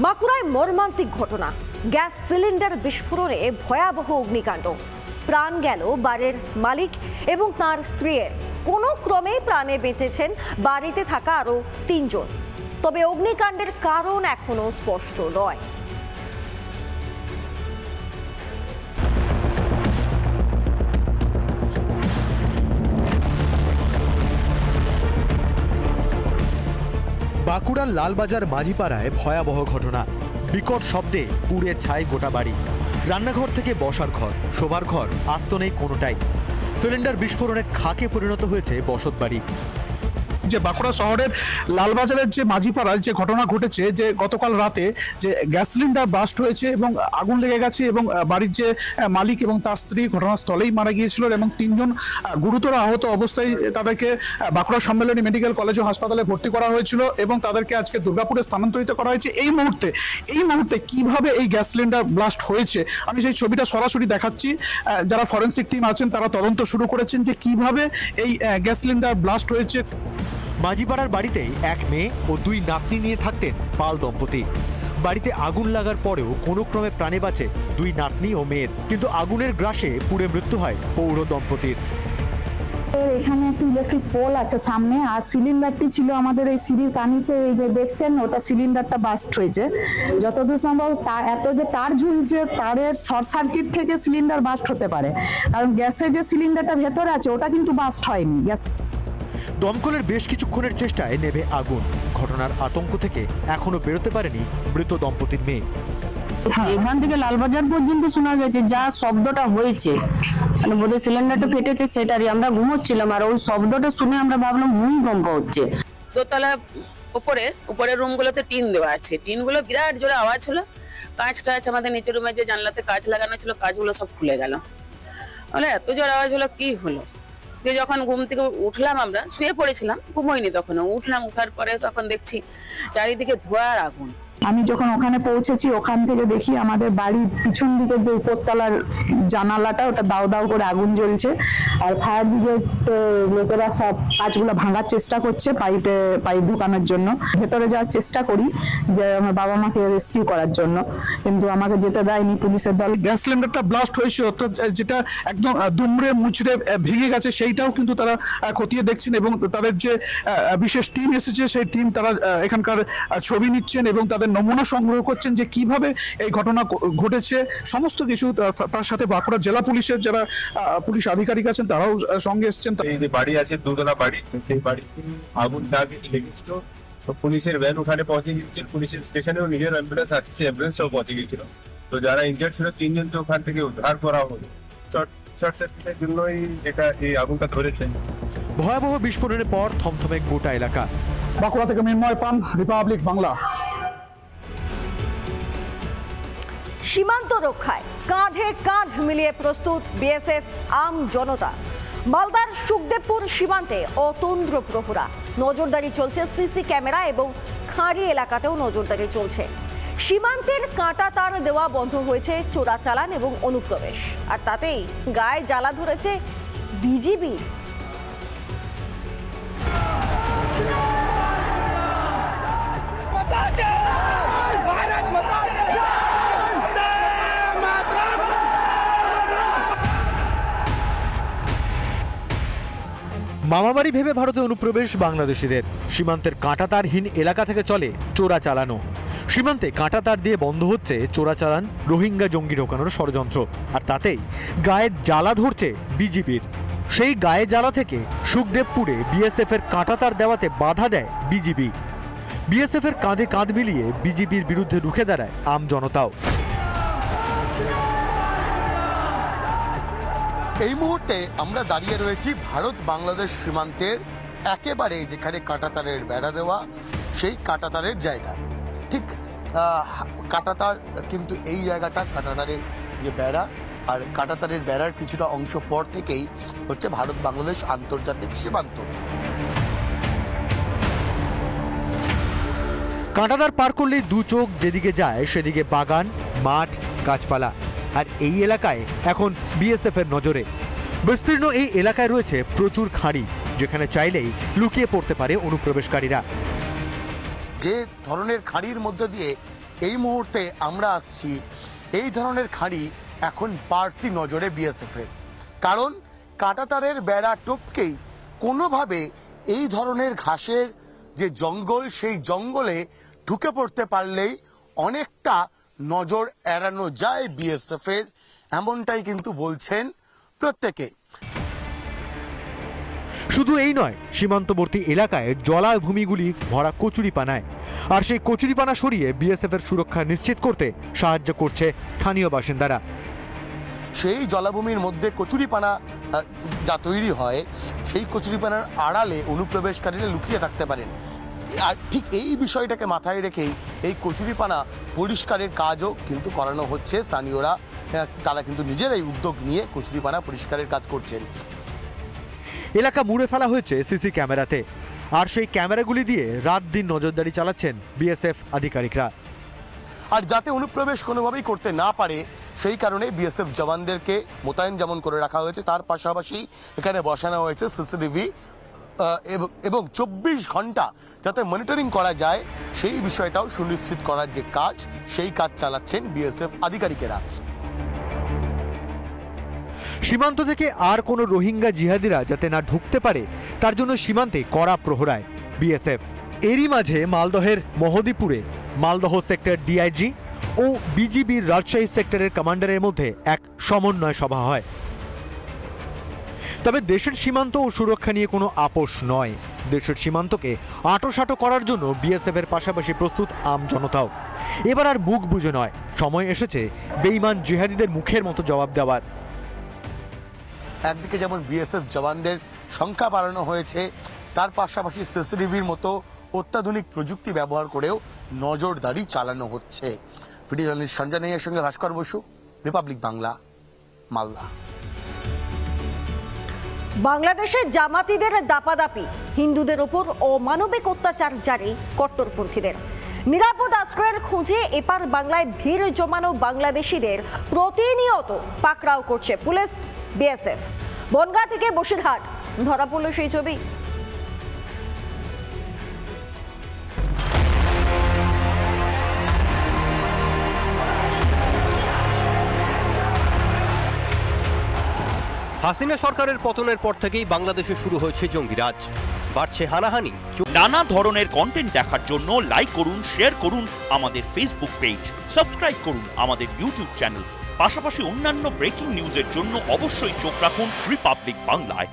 বাঁকুড়ায় মর্মান্তিক ঘটনা, গ্যাস সিলিন্ডার বিস্ফোরণে ভয়াবহ অগ্নিকাণ্ড। প্রাণ গেল বাড়ির মালিক এবং তার স্ত্রীর। কোনো ক্রমে প্রাণে বেঁচেছেন বাড়িতে থাকা আরো ৩ জন। তবে অগ্নিকাণ্ডের কারণ এখনো স্পষ্ট নয়। বাঁকুড়ার লালবাজার মাঝিপাড়ায় ভয়াবহ ঘটনা। বিকট শব্দে পুড়ে ছাই গোটা বাড়ি। রান্নাঘর থেকে বসার ঘর, শোবার ঘর আস্ত নেই কোনোটাই। সিলিন্ডার বিস্ফোরণে খাকে পরিণত হয়েছে বসত বাড়ি। যে বাঁকুড়া শহরের লালবাজারের যে মাঝিপাড়ায় যে ঘটনা ঘটেছে, যে গতকাল রাতে যে গ্যাস সিলিন্ডার ব্লাস্ট হয়েছে এবং আগুন লেগে গেছে এবং বাড়ির যে মালিক এবং তার স্ত্রী ঘটনাস্থলেই মারা গিয়েছিল এবং 3 জন গুরুতর আহত অবস্থায় তাদেরকে বাঁকুড়া সম্মেলনী মেডিকেল কলেজ ও হাসপাতালে ভর্তি করা হয়েছিল এবং তাদেরকে আজকে দুর্গাপুরে স্থানান্তরিত করা হয়েছে। এই মুহূর্তে কিভাবে এই গ্যাস সিলিন্ডার ব্লাস্ট হয়েছে আমি সেই ছবিটা সরাসরি দেখাচ্ছি। যারা ফরেনসিক টিম আছেন তারা তদন্ত শুরু করেছেন যে কিভাবে এই গ্যাস সিলিন্ডার ব্লাস্ট হয়েছে। মাঝিপাড়ার বাড়িতেই 1 মেয়ে ও 2 নাতনি নিয়ে থাকতেন পাল দম্পতি। বাড়িতে আগুন লাগার পরেও কোনো ক্রমে প্রাণে বাঁচে 2 নাতনি ও মেয়ের, কিন্তু আগুনের গ্রাসে পুড়ে মৃত্যু হয় পৌর দম্পতির। এখানে একটা ইলেকট্রিক পোল আছে সামনে, আর সিলিন্ডারটি ছিল আমাদের এই সিঁড়ির কানিসে, এই যে দেখছেন ওটা সিলিন্ডারটা বাস্ট হয়েছে। যতদূর সম্ভব এত যে তার ঝুলছে, তারের শর্ট সার্কিট থেকে সিলিন্ডার বাস্ট হতে পারে, কারণ গ্যাসের যে সিলিন্ডারটা ভেতরে আছে ওটা কিন্তু বাস্ট হয়নি। দমকলের বেশ কিছুক্ষণের চেষ্টায় নেভে আগুন। ঘটনার আতঙ্ক থেকে এখনো বেরোতে পারেনি মৃত দম্পতির মেয়ে। এখান থেকে লালবাজার পর্যন্ত শোনা গেছে যা শব্দটা হয়েছে, মানে বোধহয় সিলিন্ডারটা ফেটেছে সেটারই। আমরা ঘুমোচ্ছিলাম আর ওই শব্দটা শুনে আমরা ভাবলাম ভূমিকম্প হচ্ছে। দোতলা উপরের রুমগুলোতে টিন দেওয়া আছে, টিনগুলো বিরাট জোরে আওয়াজ হলো। কাঁচ টাচ আমাদের নিচের রুমে যে জানলাতে কাঁচ লাগানো ছিল, কাঁচগুলো সব খুলে গেল। বলে এত জোরে আওয়াজ হলো, কি হলো? যে যখন ঘুম থেকে উঠলাম, আমরা শুয়ে পড়েছিলাম, ঘুমোইনি তখনও। উঠার পরে তখন দেখছি চারিদিকে ধোঁয়ার আগুন। আমি যখন ওখানে পৌঁছেছি, ওখান থেকে দেখি আমাদের বাড়ির পিছন দিকের যে উপরতলার জানালাটা ওটা দাও দাও করে আগুন জ্বলছে, আর ফায়ার ব্রিগেড লোকেরা সব কাঁচগুলো ভাঙার চেষ্টা করছে পাইপ ঢুকানোর জন্য। ভেতরে যাওয়ার চেষ্টা করি যে আমার বাবা মাকে রেস্কিউ করার জন্য, কিন্তু আমাকে যেতে দেয়নি পুলিশের দল। গ্যাস সিলিন্ডারটা ব্লাস্ট হয়েছে, যেটা একদম দুমড়ে মুচড়ে ভেঙে গেছে, সেইটাও কিন্তু তারা খতিয়ে দেখছেন এবং তাদের যে বিশেষ টিম এসেছে সেই টিম তারা এখানকার ছবি নিচ্ছেন এবং তাদের নমুনা সংগ্রহ করছেন যে কিভাবে এই ঘটনা ঘটেছে। সমস্ত কিছু তার সাথে বাঁকুড়া জেলা পুলিশের যারা পুলিশ আধিকারিক আছেন তারাও সঙ্গে এসেছেন। এই যে বাড়ি আছে, 2 তলা বাড়ি, সেই বাড়িতে আগুন লেগেছিল। তো পুলিশের ভ্যান ওখানে পৌঁছে গিয়েছিল, পুলিশের স্টেশনেও নিজের অ্যাম্বুলেন্স আছে, সেই অ্যাম্বুলেন্সও পৌঁছে গিয়েছিল। তো যারা ইনজার্ড ছিল 3 জনকে ওখান থেকে উদ্ধার করা হলো। শর্ট সার্কিটের জন্যই এই আগুনটা ধরেছে। ভয়াবহ বিস্ফোরণের পর থমথমে গোটা এলাকা। বাঁকুড়া থেকে মৃন্ময় পান, রিপাবলিক বাংলা। সীমান্ত রক্ষায় কাঁধে কাঁধ মিলিয়ে প্রস্তুত বিএসএফ, আম জনতা। মালদার সুখদেবপুর সীমান্তে অতন্দ্র প্রহরা। নজরদারি চলছে সিসি ক্যামেরা এবং খাঁড়ি এলাকাতেও নজরদারি চলছে। সীমান্তের কাঁটা তার দেওয়া বন্ধ হয়েছে চোরাচালান এবং অনুপ্রবেশ, আর তাতেই গায়ে জ্বালা ধরেছে বিজিবি। মামাবাড়ি ভেবে ভারতে অনুপ্রবেশ বাংলাদেশিদের। সীমান্তের কাঁটাতারহীন এলাকা থেকে চলে চোরা চালানো। সীমান্তে কাঁটাতার দিয়ে বন্ধ হচ্ছে চোরাচালান, রোহিঙ্গা জঙ্গি ঢোকানোর ষড়যন্ত্র, আর তাতেই গায়ের জ্বালা ধরছে বিজিবির। সেই গায়ে জ্বালা থেকে সুখদেবপুরে বিএসএফ এর কাঁটাতার দেওয়াতে বাধা দেয় বিজিবি। বিএসএফ এর কাঁধে কাঁধ মিলিয়ে বিজিবির বিরুদ্ধে রুখে দাঁড়ায় আম জনতাও। এই মুহূর্তে আমরা দাঁড়িয়ে রয়েছি ভারত বাংলাদেশ সীমান্তের একেবারে যেখানে কাঁটাতারের বেড়া দেওয়া, সেই কাঁটাতারের জায়গা। ঠিক কাঁটাতার, কিন্তু এই জায়গাটা কাঁটাতারের যে বেড়া, আর কাঁটাতারের বেড়ার কিছুটা অংশ পর থেকেই হচ্ছে ভারত বাংলাদেশ আন্তর্জাতিক সীমান্ত। কাঁটাতার পার করলেই 2 চোখ যেদিকে যায় সেদিকে বাগান, মাঠ, গাছপালা। আর এই এলাকায় এখন বিএসএফ এর নজরে। বিস্তীর্ণ এই এলাকায় রয়েছে প্রচুর খাঁড়ি, যেখানে চাইলেই লুকিয়ে পড়তে পারে অনুপ্রবেশকারীরা। যে ধরনের খাঁড়ির মধ্যে দিয়ে এই মুহূর্তে আমরা আসছি, এই ধরনের খাঁড়ি এখন বাড়তি নজরে বিএসএফের। কারণ কাঁটাতারের বেড়া টপকেই কোনোভাবে এই ধরনের ঘাসের যে জঙ্গল, সেই জঙ্গলে ঢুকে পড়তে পারলেই অনেকটা নজর এড়ানো যায় বিএসএফের, এমনটাই কিন্তু বলছেন প্রত্যেকে। শুধু এই নয়, সীমান্তবর্তী এলাকায় জলাভূমিগুলি ভরা কচুরিপানায়, আর সেই কচুরিপানা সরিয়ে বিএসএফ এর সুরক্ষা নিশ্চিত করতে সাহায্য করছে স্থানীয় বাসিন্দারা। সেই জলাভূমির মধ্যে কচুরিপানা যা তৈরি হয়, সেই কচুরিপানার আড়ালে অনুপ্রবেশকারীরা লুকিয়ে থাকতে পারেন। আর ঠিক এই বিষয়টাকে মাথায় রেখেই এই কচুরিপানা পরিষ্কারের কাজও কিন্তু করানো হচ্ছে। স্থানীয়রা তারা কিন্তু নিজেরাই উদ্যোগ নিয়ে কচুরিপানা পরিষ্কারের কাজ করছেন। এলাকা মুড়ে ফেলা হয়েছে সিসি ক্যামেরাতে, আর সেই ক্যামেরাগুলি দিয়ে রাত দিন নজরদারি চালাচ্ছেন বিএসএফ আধিকারিকরা। আর যাতে অনুপ্রবেশ কোনোভাবেই করতে না পারে, সেই কারণে বিএসএফ জওয়ানদেরকে মোতায়েন যেমন করে রাখা হয়েছে, তার পাশাপাশি এখানে বসানো হয়েছে সিসিটিভি এবং 24 ঘন্টা যাতে মনিটরিং করা যায়, সেই বিষয়টাও সুনিশ্চিত করার যে কাজ, সেই কাজ চালাচ্ছেন বিএসএফ আধিকারিকেরা। সীমান্ত থেকে আর কোনো রোহিঙ্গা জিহাদিরা যাতে না ঢুকতে পারে, তার জন্য সীমান্তে কড়া প্রহরায় বিএসএফ। এরই মাঝে মালদহের মহদীপুরে মালদহ সেক্টর ডিআইজি ও বিজিবির রাজশাহী সেক্টরের কমান্ডারের মধ্যে এক সমন্বয় সভা হয়। তবে দেশের সীমান্ত ও সুরক্ষা নিয়ে কোনো আপোষ নয়। দেশের সীমান্তকে আঁটোসাঁটো করার জন্য বিএসএফ এর পাশাপাশি প্রস্তুত আম জনতাও। এবার আর মুখ বুজে নয়, সময় এসেছে বেঈমান জিহাদিদের মুখের মতো জবাব দেওয়ার। একদিকে যেমন বিএসএফ জওয়ানদের সংখ্যা বাড়ানো হয়েছে, তার পাশাপাশি সিসিটিভির মতো অত্যাধুনিক প্রযুক্তি ব্যবহার করেও নজরদারি চালানো হচ্ছে। ভিডিও জার্নালিস্ট সঞ্জয় নেইয়ের সঙ্গে ভাস্কর বসু, রিপাবলিক বাংলা, মালদা। বাংলাদেশে জামাতিদের দাপাদাপি, হিন্দুদের ওপর অমানবিক অত্যাচার জারি কট্টরপন্থীদের। নিরাপদ আশ্রয়ের খোঁজে এপার বাংলায় ভিড় জমানো বাংলাদেশিদের প্রতিনিয়ত পাকড়াও করছে পুলিশ, বিএসএফ। বনগাঁ থেকে বসিরহাট ধরা পড়ল সেই ছবি। হাসিনা সরকারের পতনের পর থেকেই বাংলাদেশে শুরু হয়েছে জঙ্গিরাজ, বাড়ছে হানাহানি। নানা ধরনের কন্টেন্ট দেখার জন্য লাইক করুন, শেয়ার করুন আমাদের ফেসবুক পেজ, সাবস্ক্রাইব করুন আমাদের ইউটিউব চ্যানেল। পাশাপাশি অন্যান্য ব্রেকিং নিউজের জন্য অবশ্যই চোখ রাখুন রিপাবলিক বাংলায়।